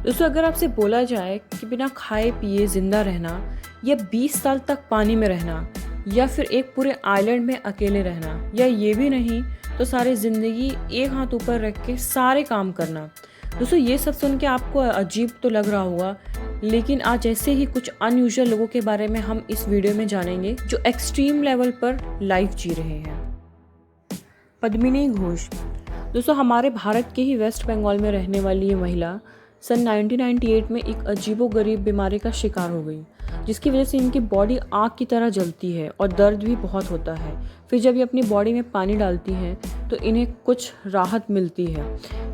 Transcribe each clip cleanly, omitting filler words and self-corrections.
दोस्तों अगर आपसे बोला जाए कि बिना खाए पिए ज़िंदा रहना या 20 साल तक पानी में रहना या फिर एक पूरे आइलैंड में अकेले रहना या ये भी नहीं तो सारी ज़िंदगी एक हाथ ऊपर रख के सारे काम करना। दोस्तों ये सब सुन के आपको अजीब तो लग रहा होगा, लेकिन आज ऐसे ही कुछ अनयूजुअल लोगों के बारे में हम इस वीडियो में जानेंगे जो एक्सट्रीम लेवल पर लाइफ जी रहे हैं। पद्मिनी घोष। दोस्तों हमारे भारत के ही वेस्ट बंगाल में रहने वाली ये महिला सन 1998 में एक अजीबोगरीब बीमारी का शिकार हो गई, जिसकी वजह से इनकी बॉडी आग की तरह जलती है और दर्द भी बहुत होता है। फिर जब ये अपनी बॉडी में पानी डालती हैं तो इन्हें कुछ राहत मिलती है,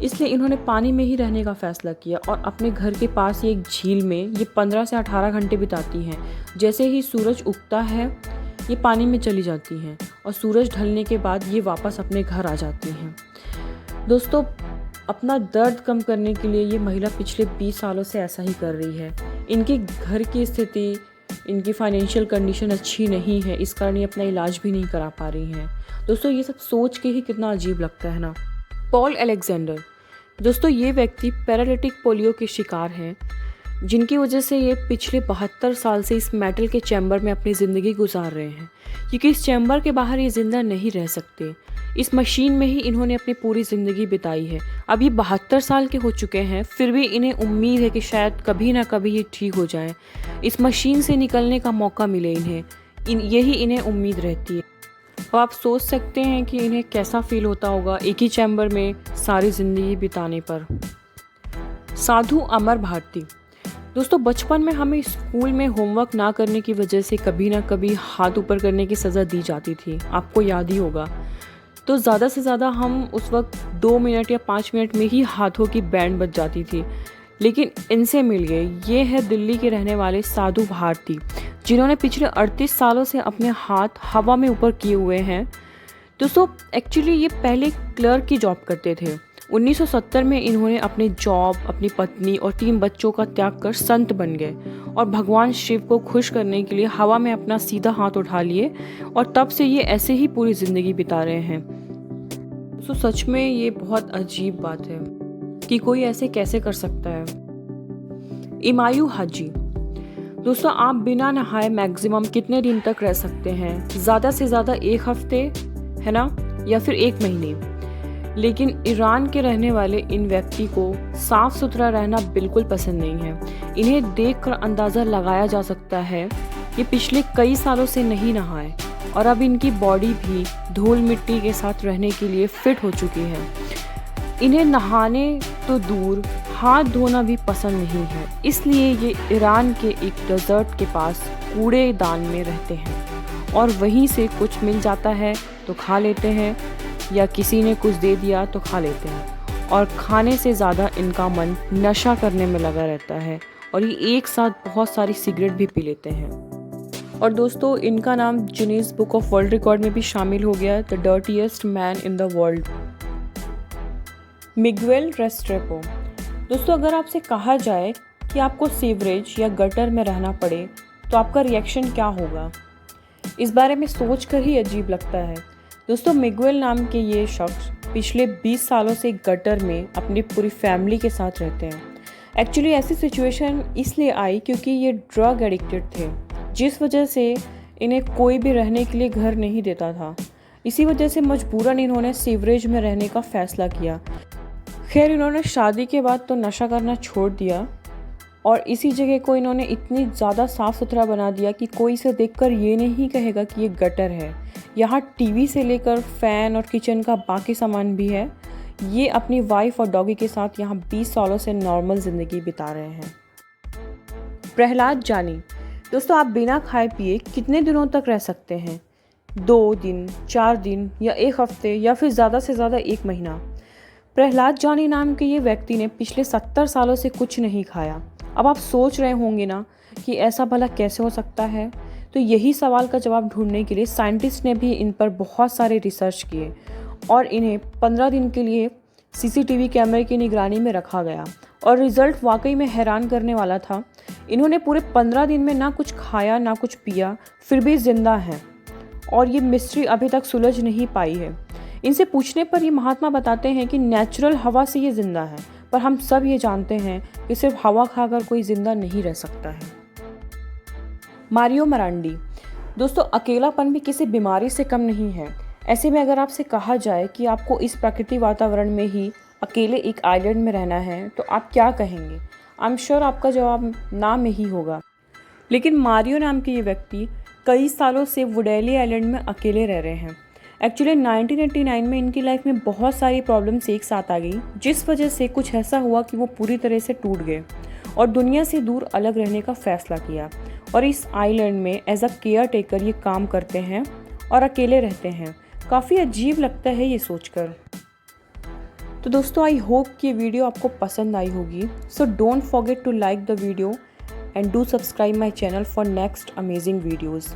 इसलिए इन्होंने पानी में ही रहने का फ़ैसला किया और अपने घर के पास ही एक झील में ये 15 से 18 घंटे बिताती हैं। जैसे ही सूरज उगता है ये पानी में चली जाती हैं और सूरज ढलने के बाद ये वापस अपने घर आ जाती हैं। दोस्तों अपना दर्द कम करने के लिए ये महिला पिछले 20 सालों से ऐसा ही कर रही है। इनके घर की स्थिति, इनकी फाइनेंशियल कंडीशन अच्छी नहीं है, इस कारण ये अपना इलाज भी नहीं करा पा रही हैं। दोस्तों ये सब सोच के ही कितना अजीब लगता है ना। Paul Alexander. दोस्तों ये व्यक्ति पैरालिटिक पोलियो के शिकार हैं, जिनकी वजह से ये पिछले 72 साल से इस मेटल के चैम्बर में अपनी ज़िंदगी गुजार रहे हैं, क्योंकि इस चैम्बर के बाहर ये ज़िंदा नहीं रह सकते। इस मशीन में ही इन्होंने अपनी पूरी ज़िंदगी बिताई है। अब ये 72 साल के हो चुके हैं, फिर भी इन्हें उम्मीद है कि शायद कभी ना कभी ये ठीक हो जाए, इस मशीन से निकलने का मौका मिले इन्हें। यही इन्हें उम्मीद रहती है। अब आप सोच सकते हैं कि इन्हें कैसा फील होता होगा एक ही चैम्बर में सारी ज़िंदगी बिताने पर। साधु अमर भारती। दोस्तों बचपन में हमें स्कूल में होमवर्क ना करने की वजह से कभी ना कभी हाथ ऊपर करने की सज़ा दी जाती थी, आपको याद ही होगा। तो ज़्यादा से ज़्यादा हम उस वक्त 2 मिनट या 5 मिनट में ही हाथों की बैंड बज जाती थी, लेकिन इनसे मिल गए। ये है दिल्ली के रहने वाले साधु भारती, जिन्होंने पिछले 38 सालों से अपने हाथ हवा में ऊपर किए हुए हैं। दोस्तों एक्चुअली ये पहले क्लर्क की जॉब करते थे। 1970 में इन्होंने अपने जॉब, अपनी पत्नी और 3 बच्चों का त्याग कर संत बन गए और भगवान शिव को खुश करने के लिए हवा में अपना सीधा हाथ उठा लिए और तब से ये ऐसे ही पूरी ज़िंदगी बिता रहे हैं। तो सच में ये बहुत अजीब बात है कि कोई ऐसे कैसे कर सकता है। इमायू हाजी। दोस्तों आप बिना नहाए मैक्सिमम कितने दिन तक रह सकते हैं? ज़्यादा से ज़्यादा 1 हफ्ते, है ना, या फिर 1 महीने। लेकिन ईरान के रहने वाले इन व्यक्ति को साफ सुथरा रहना बिल्कुल पसंद नहीं है। इन्हें देखकर अंदाज़ा लगाया जा सकता है ये पिछले कई सालों से नहीं नहाए और अब इनकी बॉडी भी धूल मिट्टी के साथ रहने के लिए फिट हो चुकी है। इन्हें नहाने तो दूर हाथ धोना भी पसंद नहीं है, इसलिए ये ईरान के एक डेजर्ट के पास कूड़ेदान में रहते हैं और वहीं से कुछ मिल जाता है तो खा लेते हैं या किसी ने कुछ दे दिया तो खा लेते हैं। और खाने से ज़्यादा इनका मन नशा करने में लगा रहता है और ये एक साथ बहुत सारी सिगरेट भी पी लेते हैं। और दोस्तों इनका नाम Guinness book of world record में भी शामिल हो गया, the dirtiest man in the world. Miguel Restrepo. दोस्तों अगर आपसे कहा जाए कि आपको सीवरेज या गटर में रहना पड़े तो आपका रिएक्शन क्या होगा? इस बारे में सोच कर ही अजीब लगता है। दोस्तों मिगुएल नाम के ये शख्स पिछले 20 सालों से गटर में अपनी पूरी फैमिली के साथ रहते हैं। एक्चुअली ऐसी सिचुएशन इसलिए आई क्योंकि ये ड्रग एडिक्टेड थे, जिस वजह से इन्हें कोई भी रहने के लिए घर नहीं देता था। इसी वजह से मजबूरन इन्होंने सीवरेज में रहने का फ़ैसला किया। खैर इन्होंने शादी के बाद तो नशा करना छोड़ दिया और इसी जगह को इन्होंने इतनी ज़्यादा साफ़ सुथरा बना दिया कि कोई इसे देखकर ये नहीं कहेगा कि ये गटर है। यहाँ टीवी से लेकर फ़ैन और किचन का बाकी सामान भी है। ये अपनी वाइफ और डॉगी के साथ यहाँ 20 सालों से नॉर्मल ज़िंदगी बिता रहे हैं। प्रहलाद जानी। दोस्तों आप बिना खाए पिए कितने दिनों तक रह सकते हैं? 2 दिन, 4 दिन या 1 हफ्ते या फिर ज़्यादा से ज़्यादा 1 महीना। प्रहलाद जानी नाम के ये व्यक्ति ने पिछले 70 सालों से कुछ नहीं खाया। अब आप सोच रहे होंगे ना कि ऐसा भला कैसे हो सकता है? तो यही सवाल का जवाब ढूंढने के लिए साइंटिस्ट ने भी इन पर बहुत सारे रिसर्च किए और इन्हें 15 दिन के लिए सीसीटीवी कैमरे की निगरानी में रखा गया और रिज़ल्ट वाकई में हैरान करने वाला था। इन्होंने पूरे 15 दिन में ना कुछ खाया ना कुछ पिया, फिर भी जिंदा हैं और ये मिस्ट्री अभी तक सुलझ नहीं पाई है। इनसे पूछने पर ये महात्मा बताते हैं कि नेचुरल हवा से ये जिंदा है, पर हम सब ये जानते हैं कि सिर्फ हवा खाकर कोई ज़िंदा नहीं रह सकता है। मारियो मरांडी। दोस्तों, अकेलापन भी किसी बीमारी से कम नहीं है। ऐसे में अगर आपसे कहा जाए कि आपको इस प्राकृतिक वातावरण में ही अकेले एक आइलैंड में रहना है, तो आप क्या कहेंगे? आई एम श्योर आपका जवाब ना में ही होगा। लेकिन मारियो नाम के ये व्यक्ति कई सालों से वुडेली आइलैंड में अकेले रह रहे हैं। एक्चुअली 1989 में इनकी लाइफ में बहुत सारी प्रॉब्लम्स एक साथ आ गई, जिस वजह से कुछ ऐसा हुआ कि वो पूरी तरह से टूट गए और दुनिया से दूर अलग रहने का फैसला किया। और इस आइलैंड में एज अ केयर टेकर ये काम करते हैं और अकेले रहते हैं। काफ़ी अजीब लगता है ये सोचकर। तो दोस्तों, आई होप कि ये वीडियो आपको पसंद आई होगी। So don't forget to like the video and do subscribe my channel for next amazing videos.